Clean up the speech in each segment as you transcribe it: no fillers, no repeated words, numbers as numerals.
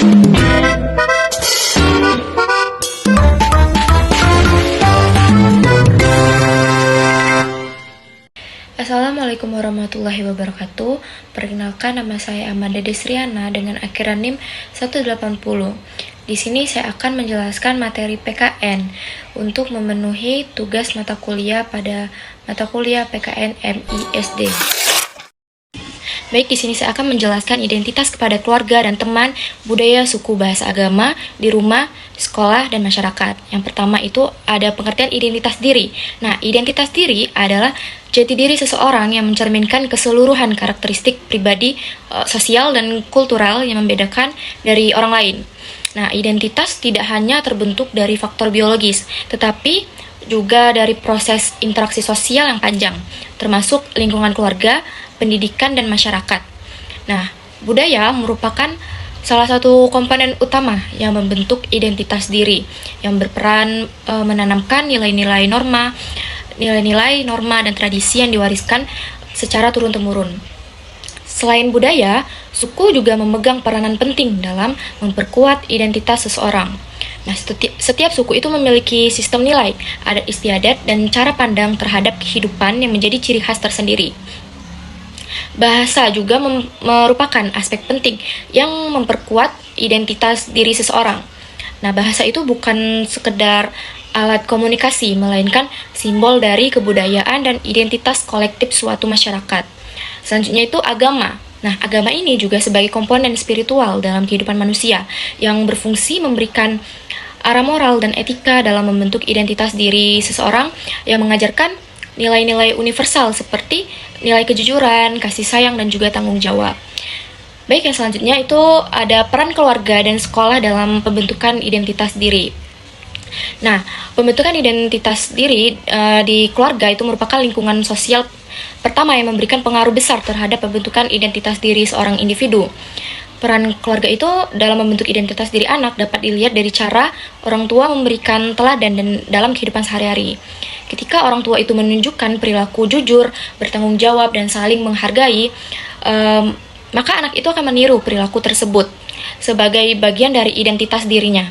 Assalamualaikum warahmatullahi wabarakatuh. Perkenalkan, nama saya Amanda Desriana dengan akhiran NIM 180. Di sini saya akan menjelaskan materi PKN untuk memenuhi tugas mata kuliah pada mata kuliah PKN MISD. Baik, di sini saya akan menjelaskan identitas kepada keluarga dan teman, budaya, suku, bahasa, agama, di rumah, sekolah, dan masyarakat. Yang pertama itu ada pengertian identitas diri. Nah, identitas diri adalah jati diri seseorang yang mencerminkan keseluruhan karakteristik pribadi, sosial, dan kultural yang membedakan dari orang lain. Nah, identitas tidak hanya terbentuk dari faktor biologis, tetapi juga dari proses interaksi sosial yang panjang, termasuk lingkungan keluarga, pendidikan, dan masyarakat. Nah, budaya merupakan salah satu komponen utama yang membentuk identitas diri, yang berperan menanamkan nilai-nilai norma, dan tradisi yang diwariskan secara turun-temurun. Selain budaya, suku juga memegang peranan penting dalam memperkuat identitas seseorang. Nah, setiap suku itu memiliki sistem nilai, adat istiadat, dan cara pandang terhadap kehidupan yang menjadi ciri khas tersendiri. Bahasa juga merupakan aspek penting yang memperkuat identitas diri seseorang. Nah, bahasa itu bukan sekedar alat komunikasi, melainkan simbol dari kebudayaan dan identitas kolektif suatu masyarakat. Selanjutnya itu agama. Nah, agama ini juga sebagai komponen spiritual dalam kehidupan manusia yang berfungsi memberikan arah moral dan etika dalam membentuk identitas diri seseorang yang mengajarkan nilai-nilai universal seperti nilai kejujuran, kasih sayang, dan juga tanggung jawab. Baik, yang selanjutnya itu ada peran keluarga dan sekolah dalam pembentukan identitas diri. Nah, pembentukan identitas diri di keluarga itu merupakan lingkungan sosial pertama yang memberikan pengaruh besar terhadap pembentukan identitas diri seorang individu. Peran keluarga itu dalam membentuk identitas diri anak dapat dilihat dari cara orang tua memberikan teladan dan dalam kehidupan sehari-hari. Ketika orang tua itu menunjukkan perilaku jujur, bertanggung jawab, dan saling menghargai, maka anak itu akan meniru perilaku tersebut sebagai bagian dari identitas dirinya.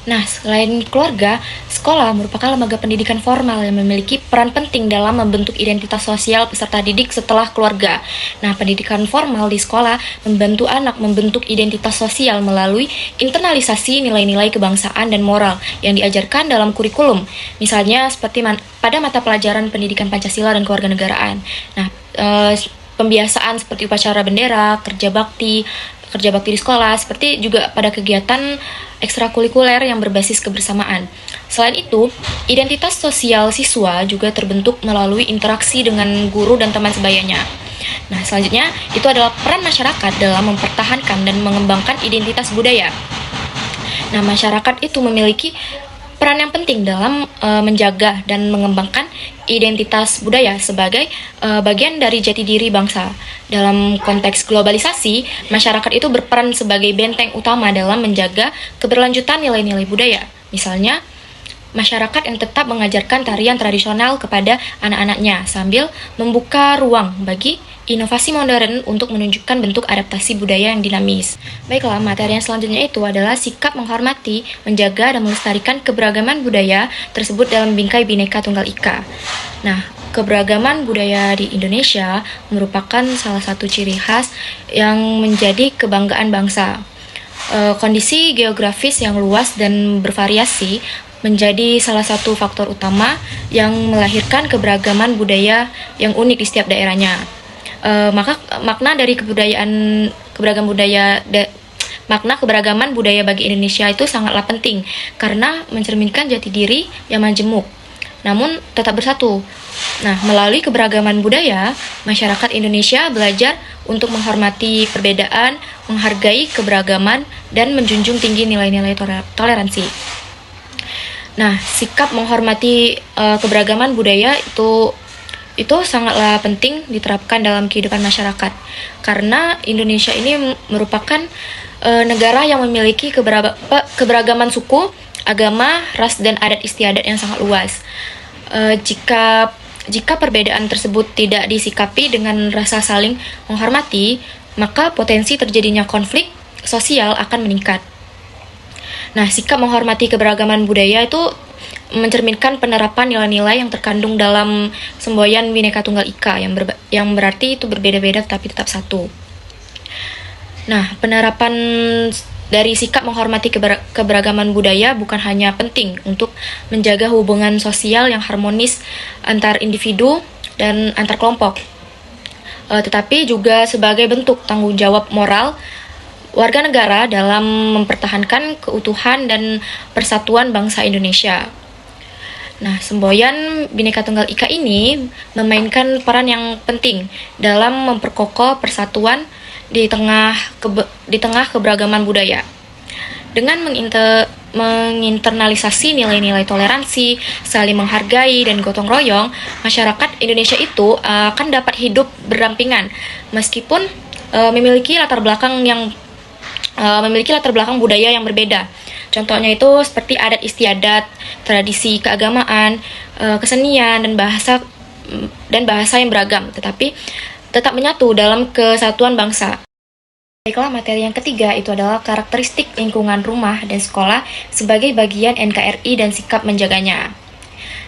Nah, selain keluarga, sekolah merupakan lembaga pendidikan formal yang memiliki peran penting dalam membentuk identitas sosial peserta didik setelah keluarga. Nah, pendidikan formal di sekolah membantu anak membentuk identitas sosial melalui internalisasi nilai-nilai kebangsaan dan moral yang diajarkan dalam kurikulum. Misalnya seperti pada mata pelajaran pendidikan Pancasila dan kewarganegaraan. Nah, pembiasaan seperti upacara bendera, kerja bakti di sekolah, seperti juga pada kegiatan ekstrakurikuler yang berbasis kebersamaan. Selain itu, identitas sosial siswa juga terbentuk melalui interaksi dengan guru dan teman sebayanya. Nah, selanjutnya itu adalah peran masyarakat dalam mempertahankan dan mengembangkan identitas budaya. Nah, masyarakat itu memiliki peran yang penting dalam menjaga dan mengembangkan identitas budaya sebagai bagian dari jati diri bangsa. Dalam konteks globalisasi, masyarakat itu berperan sebagai benteng utama dalam menjaga keberlanjutan nilai-nilai budaya. Misalnya, masyarakat yang tetap mengajarkan tarian tradisional kepada anak-anaknya sambil membuka ruang bagi inovasi modern untuk menunjukkan bentuk adaptasi budaya yang dinamis. Baiklah, materi yang selanjutnya itu adalah sikap menghormati, menjaga, dan melestarikan keberagaman budaya tersebut dalam bingkai Bhinneka Tunggal Ika. Nah, keberagaman budaya di Indonesia merupakan salah satu ciri khas yang menjadi kebanggaan bangsa. Kondisi geografis yang luas dan bervariasi menjadi salah satu faktor utama yang melahirkan keberagaman budaya yang unik di setiap daerahnya. Maka makna dari keberagaman budaya bagi Indonesia itu sangatlah penting karena mencerminkan jati diri yang majemuk namun tetap bersatu. Nah, melalui keberagaman budaya, masyarakat Indonesia belajar untuk menghormati perbedaan, menghargai keberagaman, dan menjunjung tinggi nilai-nilai toleransi. Nah, sikap menghormati keberagaman budaya itu sangatlah penting diterapkan dalam kehidupan masyarakat karena Indonesia ini merupakan negara yang memiliki keberagaman suku, agama, ras, dan adat istiadat yang sangat luas. Jika perbedaan tersebut tidak disikapi dengan rasa saling menghormati, maka potensi terjadinya konflik, sosial akan meningkat. Nah, sikap menghormati keberagaman budaya itu mencerminkan penerapan nilai-nilai yang terkandung dalam semboyan Bhinneka Tunggal Ika yang berarti itu berbeda-beda tapi tetap satu. Nah, penerapan dari sikap menghormati keberagaman budaya bukan hanya penting untuk menjaga hubungan sosial yang harmonis antar individu dan antar kelompok, tetapi juga sebagai bentuk tanggung jawab moral warga negara dalam mempertahankan keutuhan dan persatuan bangsa Indonesia. Nah, semboyan Bhinneka Tunggal Ika ini memainkan peran yang penting dalam memperkokoh persatuan di tengah keberagaman budaya. Dengan menginternalisasi nilai-nilai toleransi, saling menghargai, dan gotong royong, masyarakat Indonesia itu akan dapat hidup berdampingan meskipun memiliki latar belakang budaya yang berbeda. Contohnya itu seperti adat istiadat, tradisi keagamaan, kesenian, dan bahasa yang beragam, tetapi tetap menyatu dalam kesatuan bangsa. Baiklah, materi yang ketiga itu adalah karakteristik lingkungan rumah dan sekolah sebagai bagian NKRI dan sikap menjaganya.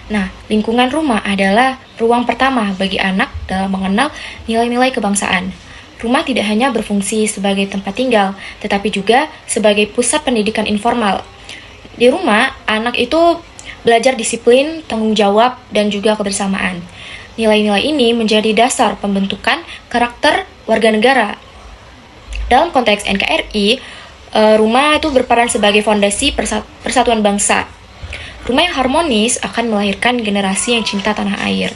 Nah, lingkungan rumah adalah ruang pertama bagi anak dalam mengenal nilai-nilai kebangsaan. Rumah tidak hanya berfungsi sebagai tempat tinggal, tetapi juga sebagai pusat pendidikan informal. Di rumah, anak itu belajar disiplin, tanggung jawab, dan juga kebersamaan. Nilai-nilai ini menjadi dasar pembentukan karakter warga negara. Dalam konteks NKRI, rumah itu berperan sebagai fondasi persatuan bangsa. Rumah yang harmonis akan melahirkan generasi yang cinta tanah air.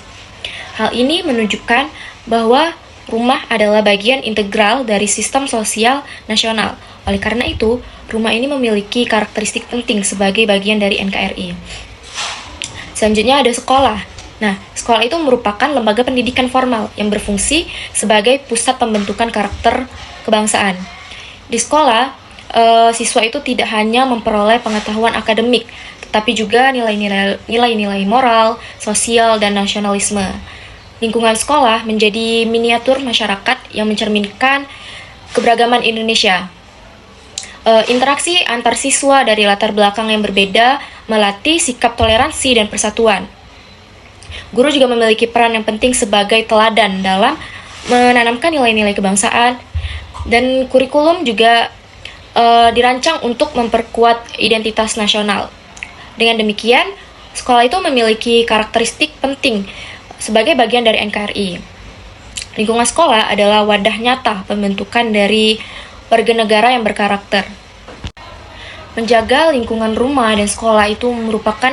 Hal ini menunjukkan bahwa rumah adalah bagian integral dari sistem sosial nasional. Oleh karena itu, rumah ini memiliki karakteristik penting sebagai bagian dari NKRI. Selanjutnya ada sekolah. Nah, sekolah itu merupakan lembaga pendidikan formal yang berfungsi sebagai pusat pembentukan karakter kebangsaan. Di sekolah, siswa itu tidak hanya memperoleh pengetahuan akademik, tetapi juga nilai-nilai moral, sosial, dan nasionalisme. Lingkungan sekolah menjadi miniatur masyarakat yang mencerminkan keberagaman Indonesia. Interaksi antar siswa dari latar belakang yang berbeda melatih sikap toleransi dan persatuan. Guru juga memiliki peran yang penting sebagai teladan dalam menanamkan nilai-nilai kebangsaan, dan kurikulum juga dirancang untuk memperkuat identitas nasional. Dengan demikian, sekolah itu memiliki karakteristik penting sebagai bagian dari NKRI. Lingkungan sekolah adalah wadah nyata pembentukan dari warga negara yang berkarakter. Menjaga lingkungan rumah dan sekolah itu merupakan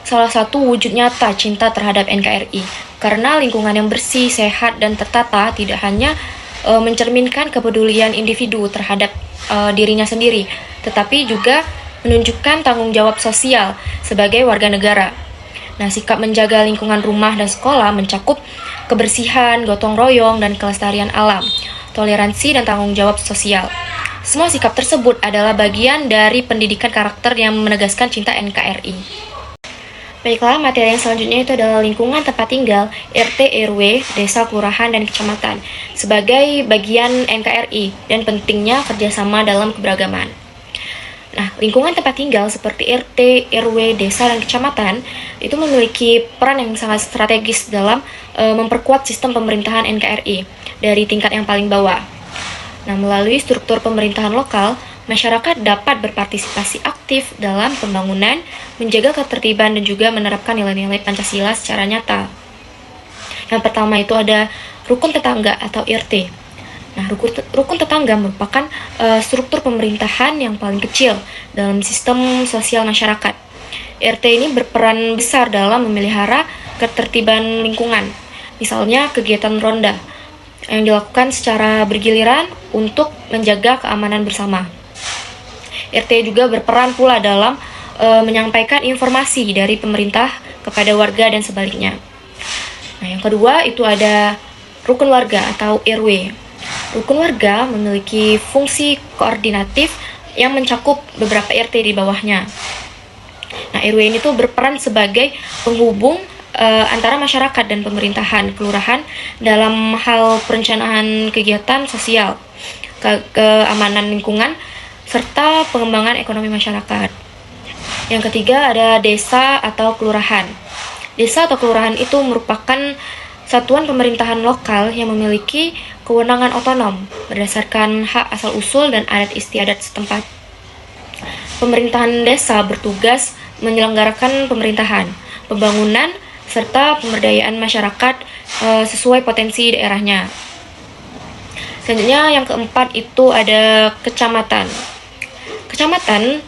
salah satu wujud nyata cinta terhadap NKRI, karena lingkungan yang bersih, sehat, dan tertata tidak hanya mencerminkan kepedulian individu terhadap dirinya sendiri, tetapi juga menunjukkan tanggung jawab sosial sebagai warga negara. Nah, sikap menjaga lingkungan rumah dan sekolah mencakup kebersihan, gotong royong, dan kelestarian alam, toleransi, dan tanggung jawab sosial. Semua sikap tersebut adalah bagian dari pendidikan karakter yang menegaskan cinta NKRI. Baiklah, materi yang selanjutnya itu adalah lingkungan tempat tinggal, RT, RW, desa, kelurahan, dan kecamatan sebagai bagian NKRI dan pentingnya kerjasama dalam keberagaman. Nah, lingkungan tempat tinggal seperti RT, RW, desa, dan kecamatan itu memiliki peran yang sangat strategis dalam memperkuat sistem pemerintahan NKRI dari tingkat yang paling bawah. Nah, melalui struktur pemerintahan lokal, masyarakat dapat berpartisipasi aktif dalam pembangunan, menjaga ketertiban, dan juga menerapkan nilai-nilai Pancasila secara nyata. Yang pertama itu ada rukun tetangga atau RT. Nah, rukun tetangga merupakan struktur pemerintahan yang paling kecil dalam sistem sosial masyarakat. RT ini berperan besar dalam memelihara ketertiban lingkungan. Misalnya kegiatan ronda yang dilakukan secara bergiliran untuk menjaga keamanan bersama. RT juga berperan pula dalam menyampaikan informasi dari pemerintah kepada warga dan sebaliknya. Nah, yang kedua itu ada rukun warga atau RW. Rukun warga memiliki fungsi koordinatif yang mencakup beberapa RT di bawahnya. Nah, RW ini tuh berperan sebagai penghubung antara masyarakat dan pemerintahan kelurahan dalam hal perencanaan kegiatan sosial, keamanan lingkungan, serta pengembangan ekonomi masyarakat. Yang ketiga ada desa atau kelurahan. Desa atau kelurahan itu merupakan satuan pemerintahan lokal yang memiliki kewenangan otonom berdasarkan hak asal-usul dan adat istiadat setempat. Pemerintahan desa bertugas menyelenggarakan pemerintahan, pembangunan, serta pemberdayaan masyarakat sesuai potensi daerahnya. Selanjutnya yang keempat itu ada kecamatan. Kecamatan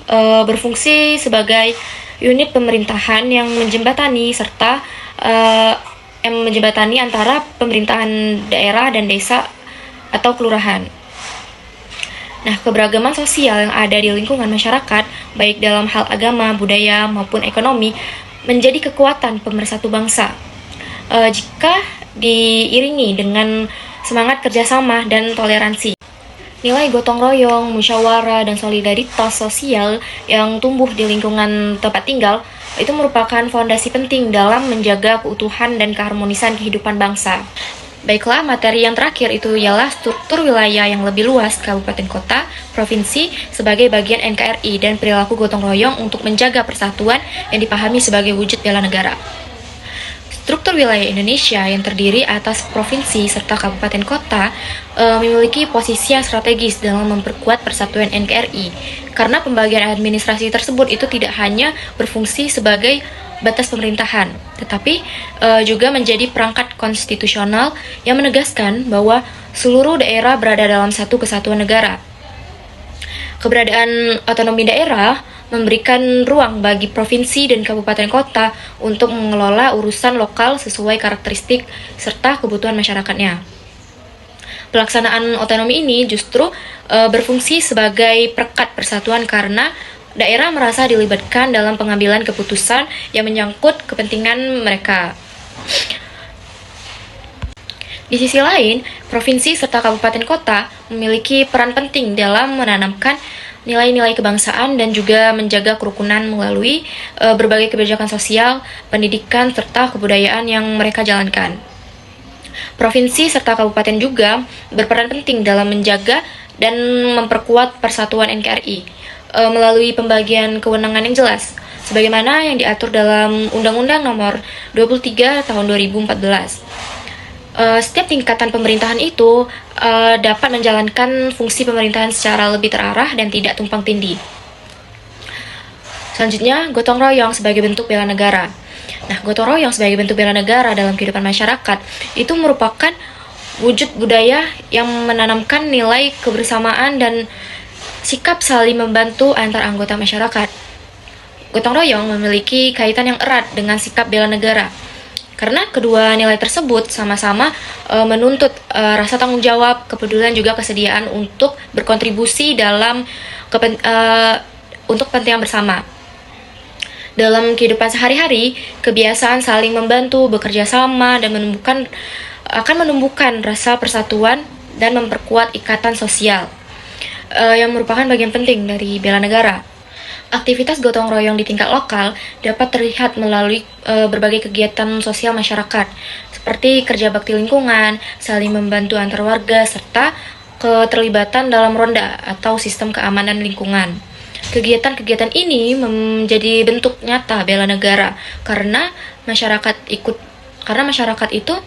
berfungsi sebagai unit pemerintahan yang menjembatani serta menjembatani antara pemerintahan daerah dan desa atau kelurahan. Nah, keberagaman sosial yang ada di lingkungan masyarakat, baik dalam hal agama, budaya, maupun ekonomi, menjadi kekuatan pemersatu bangsa. Jika diiringi dengan semangat kerjasama dan toleransi. Nilai gotong royong, musyawarah, dan solidaritas sosial yang tumbuh di lingkungan tempat tinggal itu merupakan fondasi penting dalam menjaga keutuhan dan keharmonisan kehidupan bangsa. Baiklah, materi yang terakhir itu ialah struktur wilayah yang lebih luas kabupaten kota, provinsi sebagai bagian NKRI dan perilaku gotong royong untuk menjaga persatuan yang dipahami sebagai wujud bela negara. Struktur wilayah Indonesia yang terdiri atas provinsi serta kabupaten kota memiliki posisi yang strategis dalam memperkuat persatuan NKRI karena pembagian administrasi tersebut itu tidak hanya berfungsi sebagai batas pemerintahan, tetapi juga menjadi perangkat konstitusional yang menegaskan bahwa seluruh daerah berada dalam satu kesatuan negara. Keberadaan otonomi daerah memberikan ruang bagi provinsi dan kabupaten kota untuk mengelola urusan lokal sesuai karakteristik serta kebutuhan masyarakatnya. Pelaksanaan otonomi ini justru berfungsi sebagai perekat persatuan karena daerah merasa dilibatkan dalam pengambilan keputusan yang menyangkut kepentingan mereka. Di sisi lain, provinsi serta kabupaten kota memiliki peran penting dalam menanamkan nilai-nilai kebangsaan dan juga menjaga kerukunan melalui berbagai kebijakan sosial, pendidikan, serta kebudayaan yang mereka jalankan. Provinsi serta kabupaten juga berperan penting dalam menjaga dan memperkuat persatuan NKRI melalui pembagian kewenangan yang jelas, sebagaimana yang diatur dalam Undang-Undang Nomor 23 Tahun 2014. Setiap tingkatan pemerintahan itu dapat menjalankan fungsi pemerintahan secara lebih terarah dan tidak tumpang tindih. Selanjutnya, gotong royong sebagai bentuk bela negara. Nah, gotong royong sebagai bentuk bela negara dalam kehidupan masyarakat itu merupakan wujud budaya yang menanamkan nilai kebersamaan dan sikap saling membantu antar anggota masyarakat. Gotong royong memiliki kaitan yang erat dengan sikap bela negara. Karena kedua nilai tersebut sama-sama menuntut rasa tanggung jawab, kepedulian juga kesediaan untuk berkontribusi dalam untuk kepentingan bersama. Dalam kehidupan sehari-hari, kebiasaan saling membantu, bekerja sama, dan akan menumbuhkan rasa persatuan dan memperkuat ikatan sosial yang merupakan bagian penting dari bela negara. Aktivitas gotong royong di tingkat lokal dapat terlihat melalui berbagai kegiatan sosial masyarakat, seperti kerja bakti lingkungan, saling membantu antar warga, serta keterlibatan dalam ronda atau sistem keamanan lingkungan. Kegiatan-kegiatan ini menjadi bentuk nyata bela negara karena masyarakat itu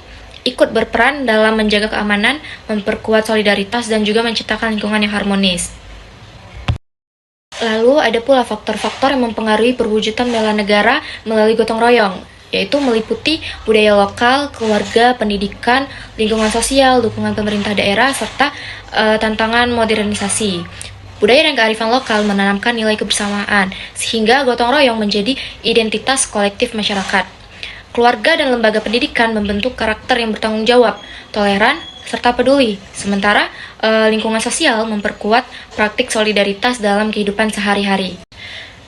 ikut berperan dalam menjaga keamanan, memperkuat solidaritas, dan juga menciptakan lingkungan yang harmonis. Lalu ada pula faktor-faktor yang mempengaruhi perwujudan bela negara melalui gotong royong, yaitu meliputi budaya lokal, keluarga, pendidikan, lingkungan sosial, dukungan pemerintah daerah, serta tantangan modernisasi. Budaya dan kearifan lokal menanamkan nilai kebersamaan, sehingga gotong royong menjadi identitas kolektif masyarakat. Keluarga dan lembaga pendidikan membentuk karakter yang bertanggung jawab, toleran, serta peduli. Sementara lingkungan sosial memperkuat praktik solidaritas dalam kehidupan sehari-hari.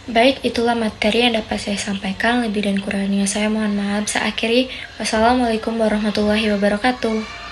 Baik, itulah materi yang dapat saya sampaikan. Lebih dan kurangnya saya mohon maaf. Saya akhiri. Wassalamualaikum warahmatullahi wabarakatuh.